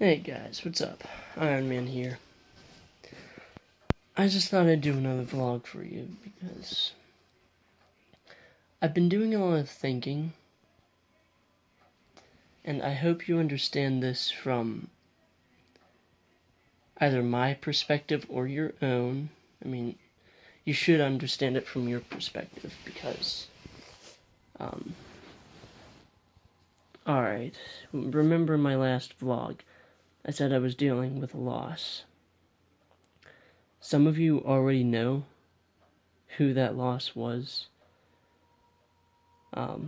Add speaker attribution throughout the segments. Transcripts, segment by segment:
Speaker 1: Hey guys, what's up? Iron Man here. I just thought I'd do another vlog for you because I've been doing a lot of thinking, and I hope you understand this from either my perspective or your own. I mean, you should understand it from your perspective because, alright, remember my last vlog? I said I was dealing with a loss. Some of you already know who that loss was. I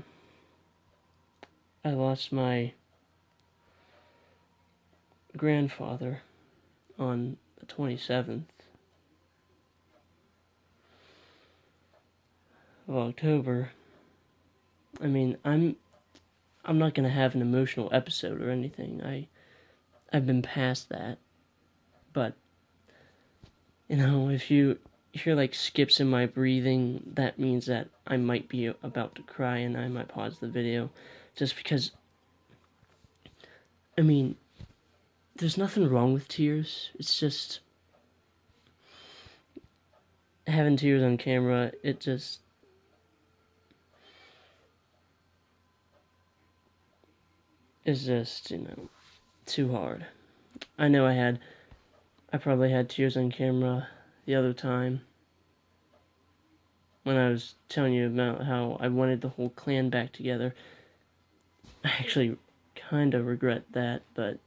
Speaker 1: lost my grandfather on the 27th of October. I mean, I'm not gonna have an emotional episode or anything. I've been past that. But if you hear like skips in my breathing, that means that I might be about to cry and I might pause the video just because I mean, there's nothing wrong with tears. It's just having tears on camera, it just is just, too hard. I know I probably had tears on camera the other time when I was telling you about how I wanted the whole clan back together. I actually kind of regret that, but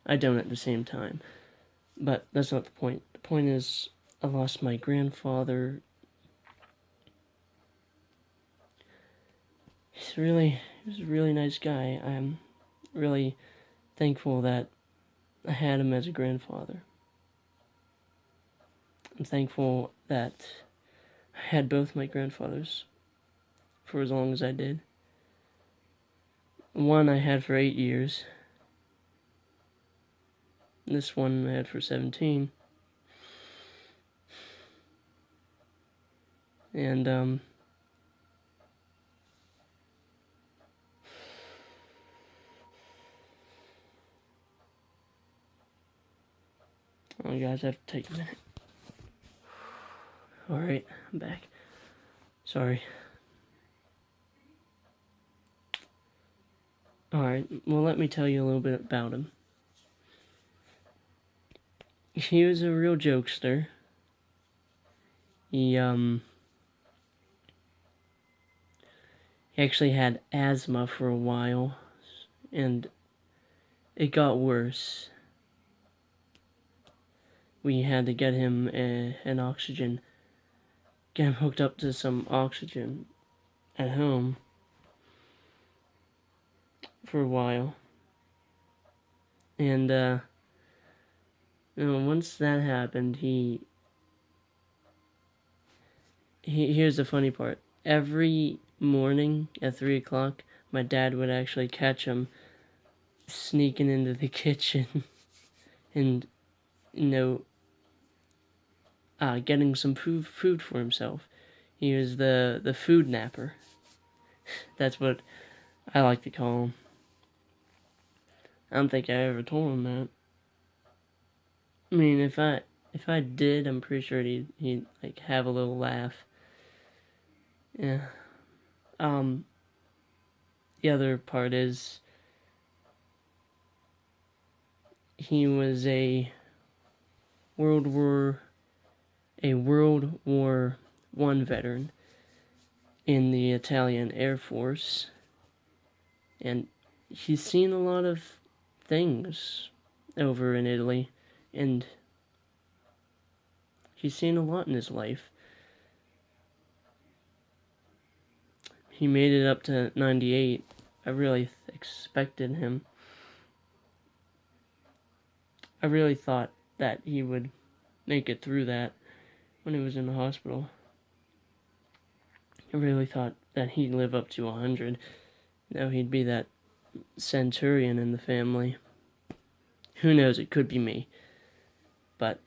Speaker 1: I don't at the same time. But that's not the point. The point is, I lost my grandfather. He was a really nice guy. I'm really thankful that I had him as a grandfather. I'm thankful that I had both my grandfathers for as long as I did. One I had for 8 years. This one I had for 17. And, oh, guys, I have to take a minute. Alright, I'm back. Sorry. Alright, well, let me tell you a little bit about him. He was a real jokester. He actually had asthma for a while, and it got worse. We had to get him an oxygen, get him hooked up to some oxygen at home for a while. And, once that happened, here's the funny part. Every morning at 3 o'clock, my dad would actually catch him sneaking into the kitchen and, getting some food for himself. He was the food napper. That's what I like to call him. I don't think I ever told him that. I mean, if I did, I'm pretty sure he'd like have a little laugh. Yeah. The other part is he was a World War I veteran in the Italian Air Force, and he's seen a lot of things over in Italy, and he's seen a lot in his life. He made it up to 98. I really expected him. I really thought that he would make it through that when he was in the hospital. I really thought that he'd live up to 100. He'd be that centurion in the family. Who knows, it could be me. But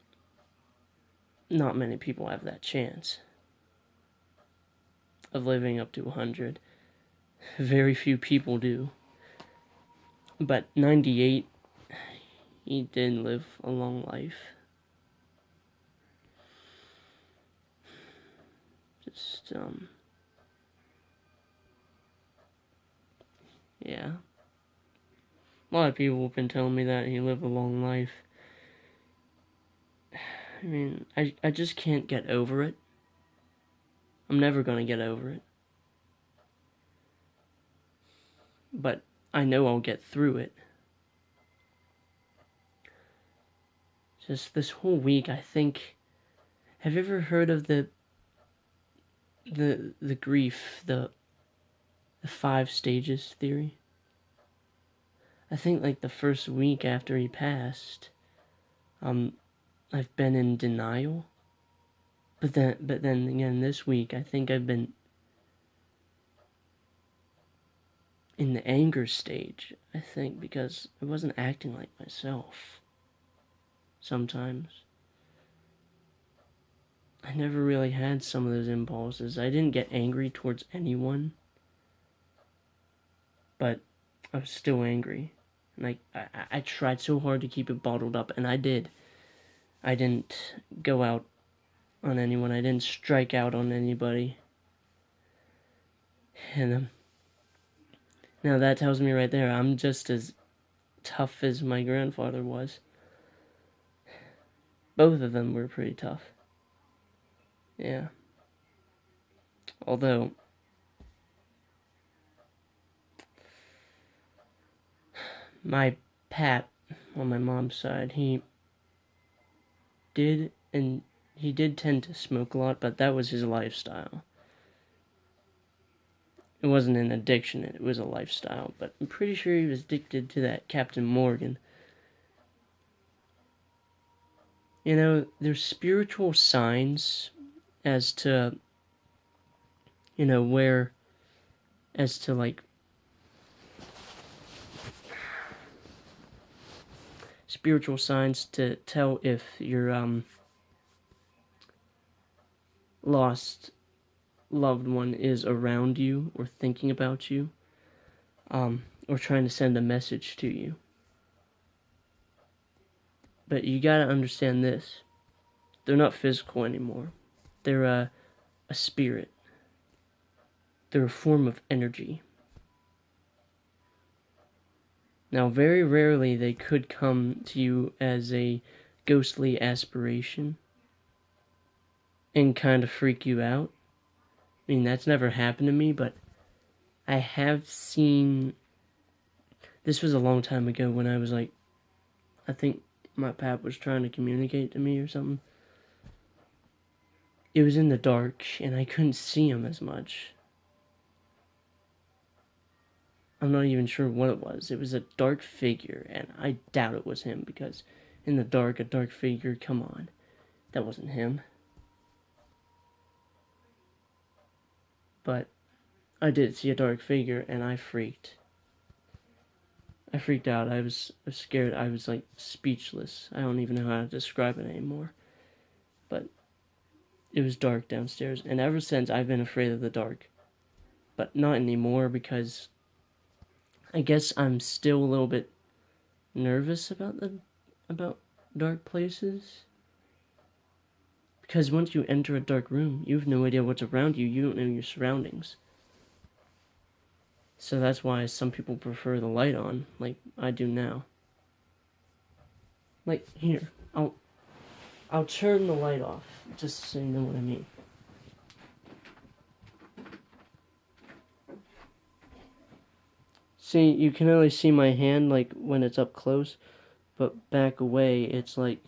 Speaker 1: not many people have that chance of living up to 100. Very few people do. But 98, he did live a long life. Just, yeah. A lot of people have been telling me that he lived a long life. I mean, I just can't get over it. I'm never gonna get over it. But I know I'll get through it. Just this whole week, I think... Have you ever heard of the grief, the 5 stages theory? I think like the first week after he passed, I've been in denial. But then again, this week, I think I've been in the anger stage, I think, because I wasn't acting like myself. Sometimes. I never really had some of those impulses. I didn't get angry towards anyone. But I was still angry. And I tried so hard to keep it bottled up, and I did. I didn't go out on anyone. I didn't strike out on anybody. And now that tells me right there, I'm just as tough as my grandfather was. Both of them were pretty tough. Yeah. Although, my pap, on my mom's side, he did tend to smoke a lot, but that was his lifestyle. It wasn't an addiction, it was a lifestyle, but I'm pretty sure he was addicted to that Captain Morgan. You know, there's spiritual signs as to, you know, where, as to like, spiritual signs to tell if your lost loved one is around you or thinking about you, or trying to send a message to you. But you gotta understand this. They're not physical anymore. They're a spirit. They're a form of energy. Now, very rarely they could come to you as a ghostly aspiration and kind of freak you out. I mean, that's never happened to me, but I have seen... This was a long time ago when I was like... I think my pap was trying to communicate to me or something. It was in the dark, and I couldn't see him as much. I'm not even sure what it was. It was a dark figure, and I doubt it was him, because in the dark, a dark figure, come on. That wasn't him. But I did see a dark figure, and I freaked. I freaked out. I was scared. I was like speechless. I don't even know how to describe it anymore. But it was dark downstairs, and ever since I've been afraid of the dark. But not anymore, because I guess I'm still a little bit nervous about dark places. Because once you enter a dark room, you have no idea what's around you. You don't know your surroundings. So that's why some people prefer the light on, like I do now. Like, here, I'll turn the light off, just so you know what I mean. See, you can only see my hand, like, when it's up close, but back away, it's, like,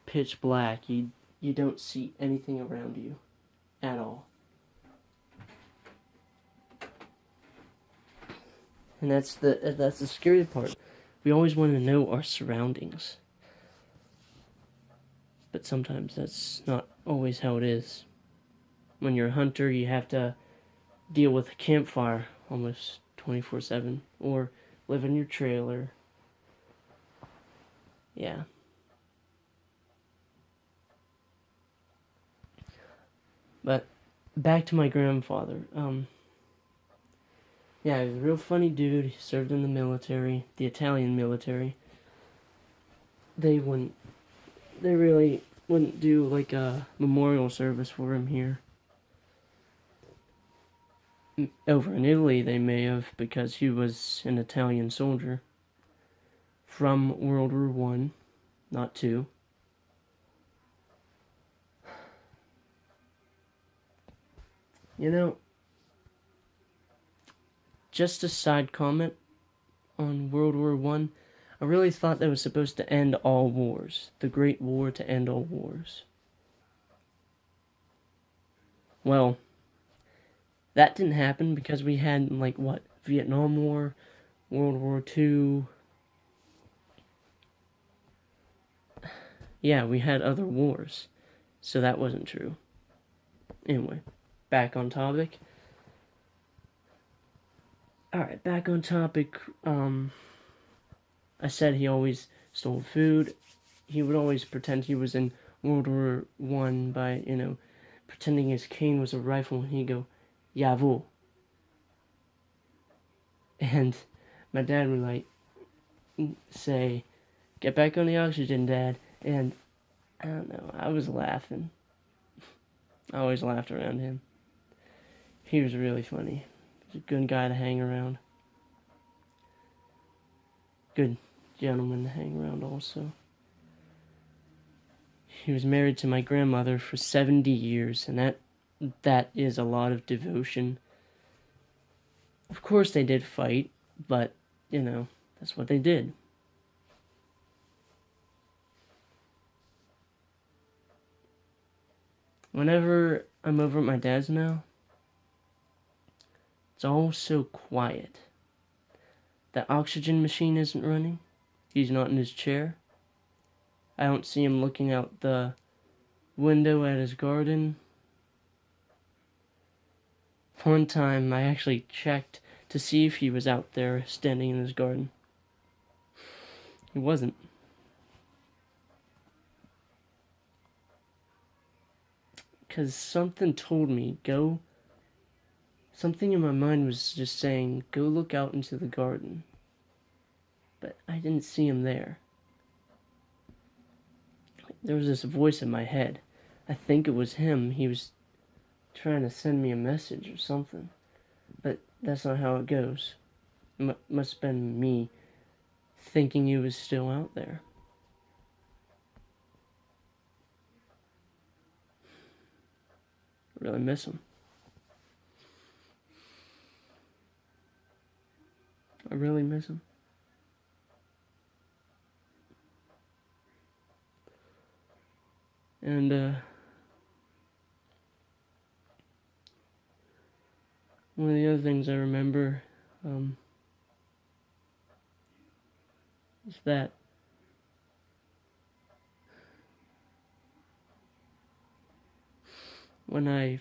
Speaker 1: pitch black. You don't see anything around you at all. And that's the scary part. We always want to know our surroundings. But sometimes that's not always how it is. When you're a hunter, you have to deal with a campfire almost 24/7, or live in your trailer. Yeah. But back to my grandfather. Yeah, he was a real funny dude. He served in the military, the Italian military. they wouldn't, they really wouldn't do like a memorial service for him here. Over in Italy, they may have, because he was an Italian soldier from World War One, not two. You know, just a side comment on World War One. I really thought that was supposed to end all wars, the Great War to end all wars. Well, that didn't happen because we had like what, Vietnam War, World War Two. Yeah, we had other wars, so that wasn't true. Anyway, back on topic. Alright, back on topic. I said he always stole food. He would always pretend he was in World War One by, pretending his cane was a rifle, and he'd go, Jawohl. And my dad would like say, get back on the oxygen, Dad. And I don't know, I was laughing. I always laughed around him. He was really funny. He was a good guy to hang around. Good gentleman to hang around also. He was married to my grandmother for 70 years, and that is a lot of devotion. Of course they did fight, but, that's what they did. Whenever I'm over at my dad's now, it's all so quiet. The oxygen machine isn't running. He's not in his chair. I don't see him looking out the window at his garden. One time I actually checked to see if he was out there standing in his garden. He wasn't. Because something told me, something in my mind was just saying, go look out into the garden. But I didn't see him there. There was this voice in my head. I think it was him. He was trying to send me a message or something. But that's not how it goes. It must have been me thinking he was still out there. I really miss him. I really miss him. And one of the other things I remember is that when I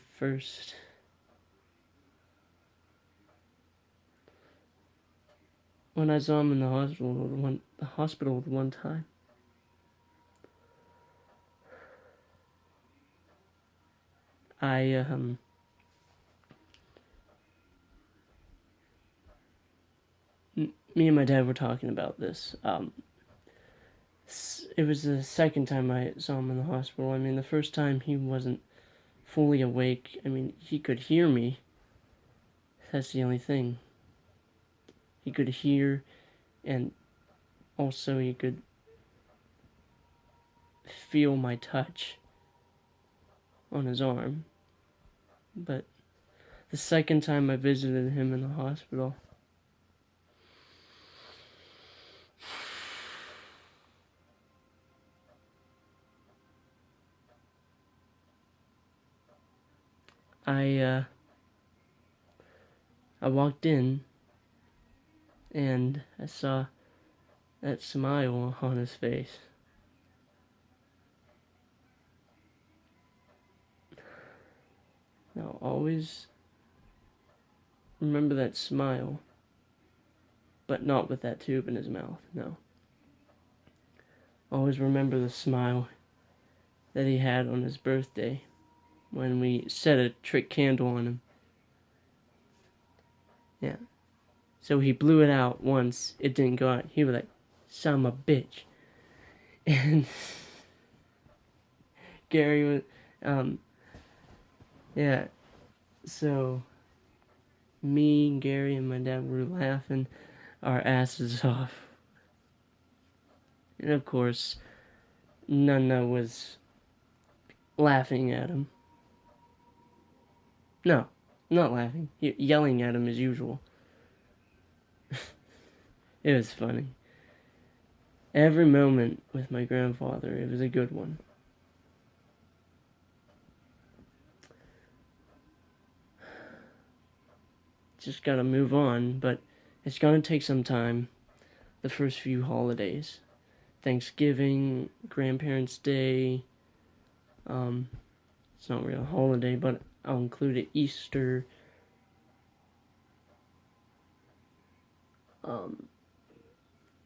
Speaker 1: saw him in the hospital one time, me and my dad were talking about this. It was the second time I saw him in the hospital. I mean, the first time he wasn't fully awake. I mean, he could hear me. That's the only thing. He could hear, and also he could feel my touch on his arm. But the second time I visited him in the hospital, I walked in and I saw that smile on his face. Now, always remember that smile, but not with that tube in his mouth, no. Always remember the smile that he had on his birthday when we set a trick candle on him. Yeah. So he blew it out once. It didn't go out. He was like, son of a bitch. And Gary was, yeah, so me, Gary, and my dad were laughing our asses off. And of course, Nana was laughing at him. No, not laughing. Yelling at him as usual. It was funny. Every moment with my grandfather, it was a good one. Just gotta move on, but it's gonna take some time. The first few holidays. Thanksgiving, Grandparents' Day, it's not really a holiday, but I'll include it, Easter,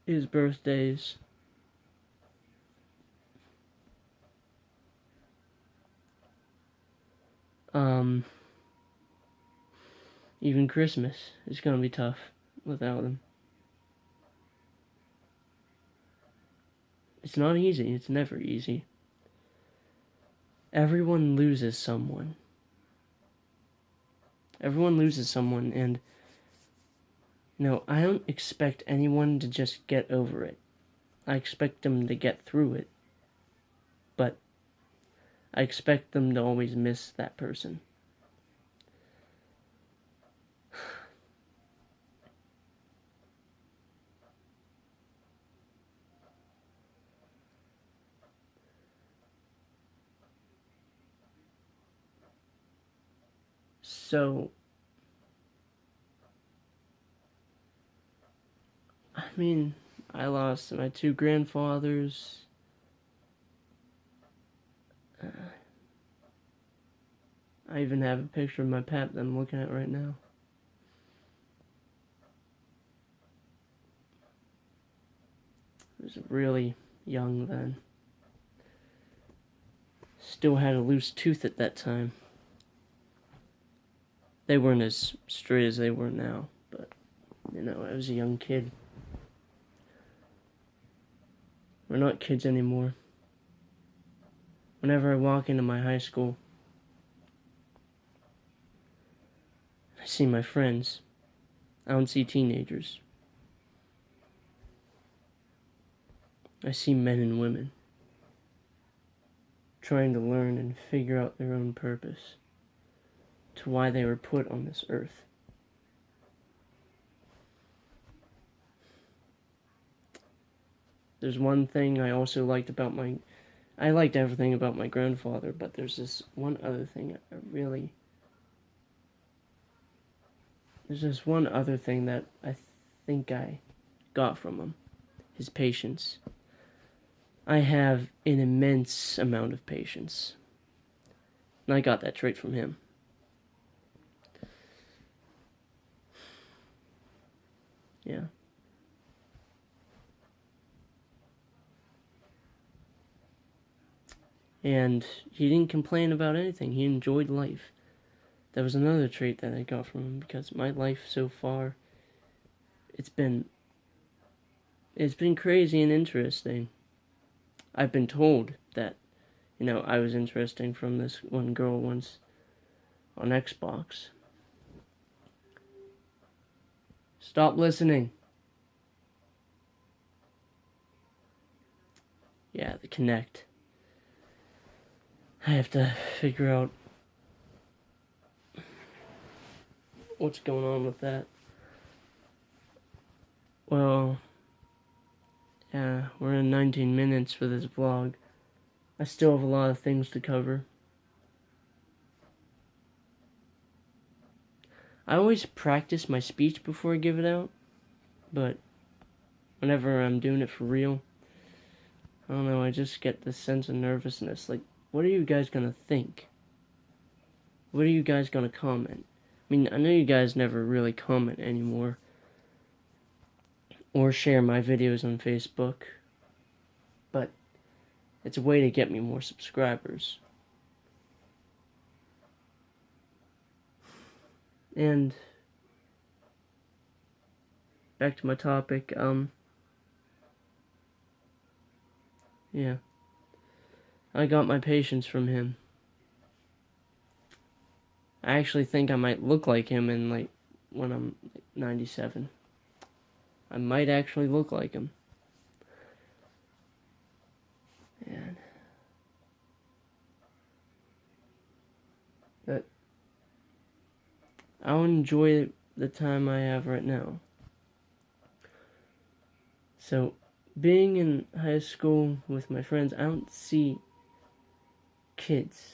Speaker 1: his birthdays, even Christmas is gonna be tough without him. It's not easy, it's never easy. Everyone loses someone. Everyone loses someone, and I don't expect anyone to just get over it. I expect them to get through it, but I expect them to always miss that person. So, I lost my two grandfathers. I even have a picture of my pap that I'm looking at right now. I was really young then. Still had a loose tooth at that time. They weren't as straight as they were now, but, I was a young kid. We're not kids anymore. Whenever I walk into my high school, I see my friends. I don't see teenagers. I see men and women trying to learn and figure out their own purpose to why they were put on this earth. There's one thing I also liked about I liked everything about my grandfather, but there's this one other thing there's this one other thing that I think I got from him. His patience. I have an immense amount of patience. And I got that trait from him. Yeah. And he didn't complain about anything. He enjoyed life. That was another trait that I got from him, because my life so far, it's been crazy and interesting. I've been told that, I was interesting from this one girl once on Xbox. Stop listening. Yeah, the Kinect. I have to figure out what's going on with that. Well, yeah, we're in 19 minutes for this vlog. I still have a lot of things to cover. I always practice my speech before I give it out, but whenever I'm doing it for real, I don't know, I just get this sense of nervousness. Like, what are you guys gonna think? What are you guys gonna comment? I know you guys never really comment anymore, or share my videos on Facebook, but it's a way to get me more subscribers. And back to my topic, Yeah. I got my patience from him. I actually think I might look like him when I'm 97. I might actually look like him. And but I'll enjoy the time I have right now. So, being in high school with my friends, I don't see kids.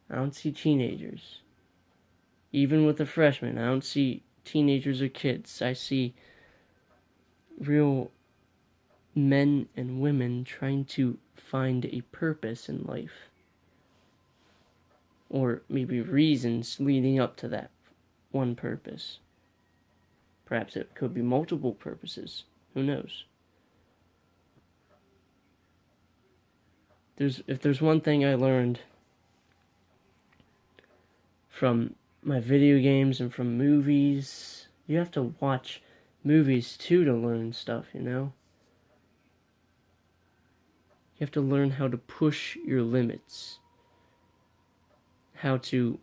Speaker 1: I don't see teenagers. Even with the freshmen, I don't see teenagers or kids. I see real men and women trying to find a purpose in life. Or maybe reasons leading up to that one purpose. Perhaps it could be multiple purposes. Who knows? If there's one thing I learned from my video games and from movies, you have to watch movies too to learn stuff, you know? You have to learn how to push your limits, how to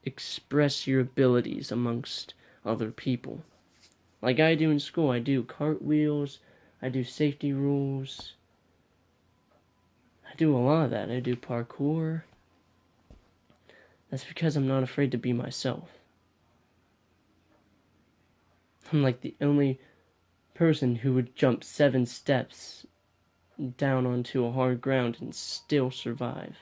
Speaker 1: express your abilities amongst other people. Like I do in school, I do cartwheels, I do safety rules, I do a lot of that. I do parkour. That's because I'm not afraid to be myself. I'm like the only person who would jump 7 steps down onto a hard ground and still survive.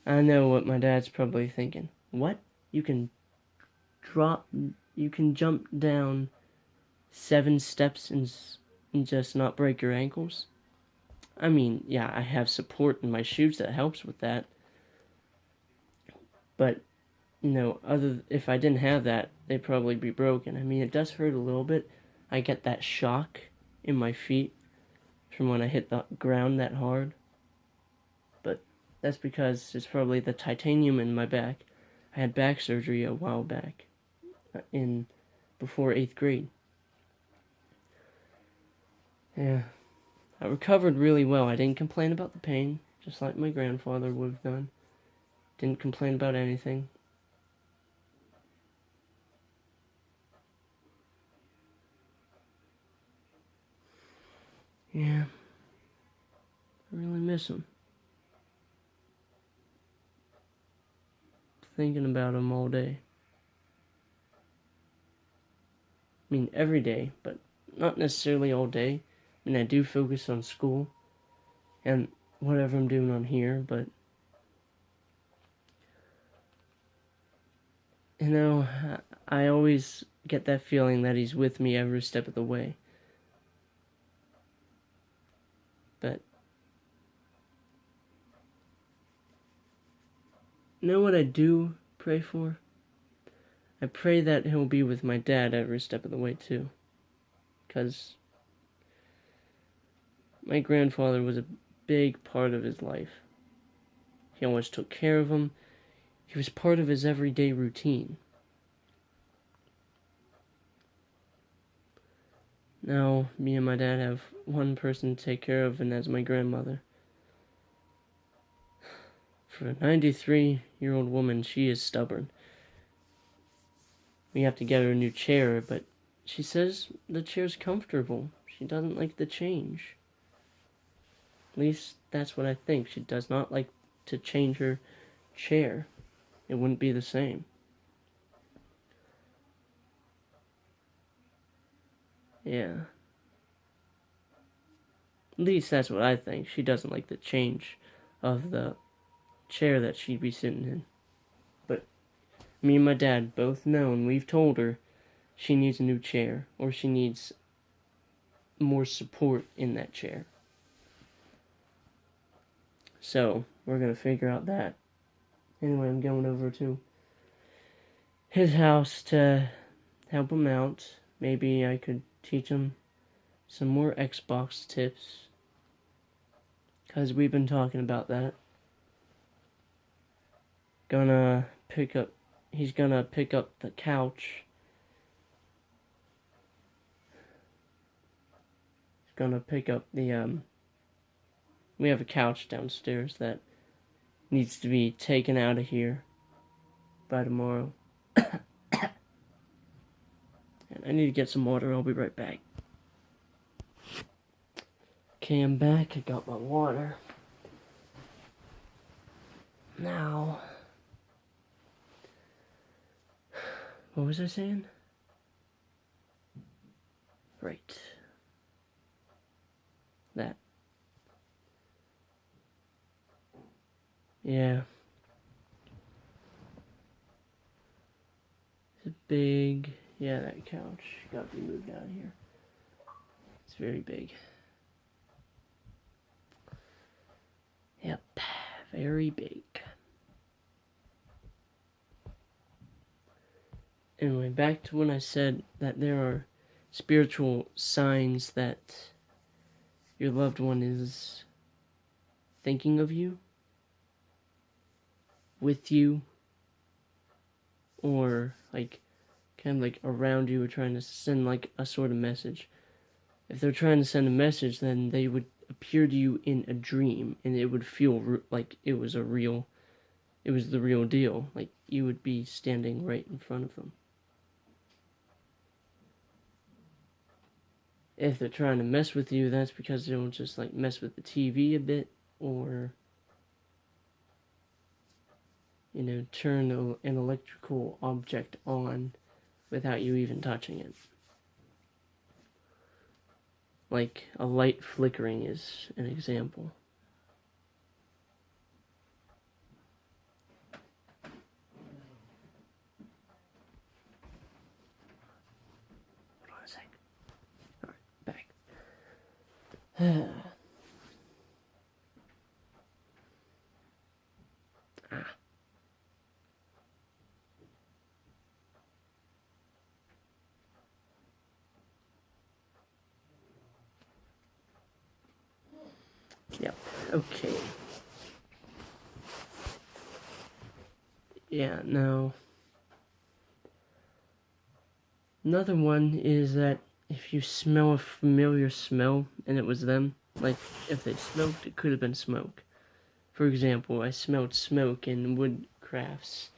Speaker 1: I know what my dad's probably thinking. What? You can jump down 7 steps and just not break your ankles? I mean, yeah, I have support in my shoes that helps with that. But, if I didn't have that, they'd probably be broken. I mean, it does hurt a little bit. I get that shock in my feet from when I hit the ground that hard. But that's because it's probably the titanium in my back. I had back surgery a while back, before 8th grade. Yeah, I recovered really well. I didn't complain about the pain, just like my grandfather would have done. Didn't complain about anything. Yeah, I really miss him. Thinking about him all day. I mean, every day, but not necessarily all day. I mean, I do focus on school and whatever I'm doing on here, but I always get that feeling that he's with me every step of the way. But you know what I do pray for? I pray that he'll be with my dad every step of the way too. Because my grandfather was a big part of his life. He always took care of him. He was part of his everyday routine. Now, me and my dad have one person to take care of, and that's my grandmother. For a 93-year-old woman, she is stubborn. We have to get her a new chair, but she says the chair's comfortable. She doesn't like the change. At least that's what I think. She does not like to change her chair. It wouldn't be the same. Yeah. At least that's what I think. She doesn't like the change of the chair that she'd be sitting in. But me and my dad both know, and we've told her she needs a new chair, or she needs more support in that chair. So, we're gonna figure out that. Anyway, I'm going over to his house to help him out. Maybe I could teach him some more Xbox tips, because we've been talking about that. He's gonna pick up the couch gonna pick up the we have a couch downstairs that needs to be taken out of here by tomorrow. And I need to get some water. I'll be right back. Okay, I'm back. I got my water. Now, what was I saying? Right. That. Yeah. It's a big, yeah, that couch got to be moved out of here. It's very big. Yep, very big. Anyway, back to when I said that there are spiritual signs that your loved one is thinking of you, with you, or like kind of like around you, or trying to send like a sort of message. If they're trying to send a message, then they would appear to you in a dream, and it would feel like it was the real deal. Like you would be standing right in front of them. If they're trying to mess with you, that's because they'll just like mess with the TV a bit, or turn an electrical object on without you even touching it. Like a light flickering is an example. Hold on a sec. Alright, back. Yep, okay. Yeah, now, another one is that if you smell a familiar smell and it was them, like if they smoked, it could have been smoke. For example, I smelled smoke in Woodcrafts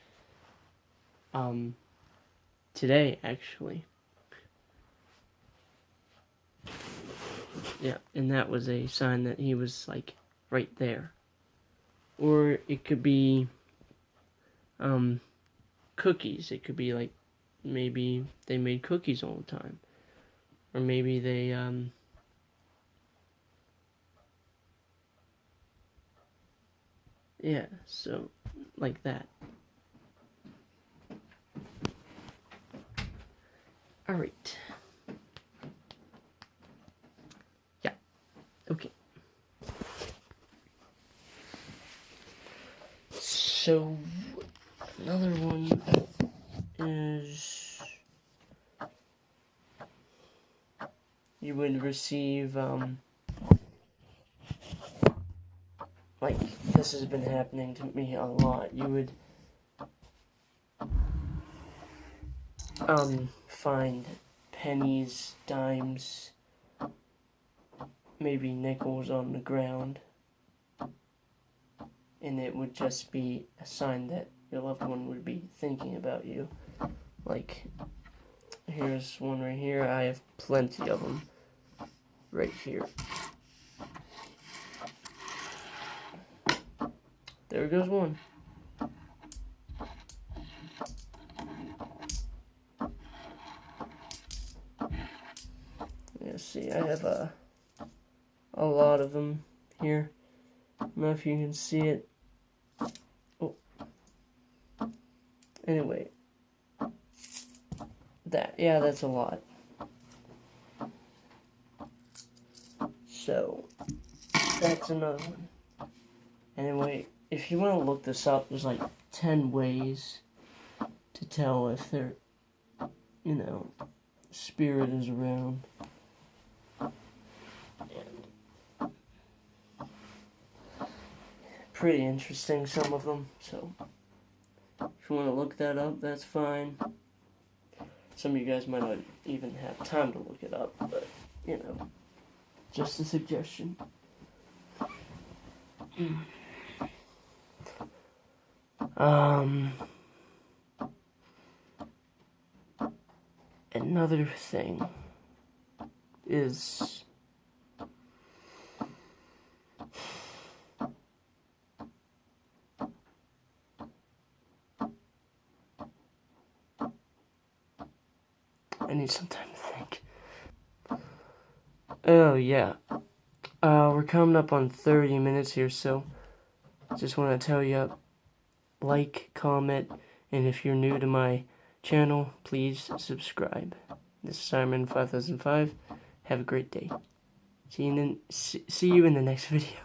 Speaker 1: today, actually. Yeah, and that was a sign that he was like right there. Or it could be cookies. It could be like maybe they made cookies all the time. Or maybe they yeah, so like that. Alright. Yeah. Okay. So another one is you would receive like this has been happening to me a lot. You would find pennies, dimes, maybe nickels on the ground, and it would just be a sign that your loved one would be thinking about you. Like, here's one right here. I have plenty of them right here. There goes one. Yeah, see, I have a lot of them here. I don't know if you can see it. Oh. Anyway. That's a lot. So, that's another one. Anyway, if you want to look this up, there's like 10 ways to tell if their, spirit is around. And pretty interesting, some of them. So, if you want to look that up, that's fine. Some of you guys might not even have time to look it up, but, Just a suggestion. Another thing is I need some time to think. Oh yeah, we're coming up on 30 minutes here, so just want to tell you, like, comment, and if you're new to my channel, please subscribe. This is Simon 5005. Have a great day. See you in the next video.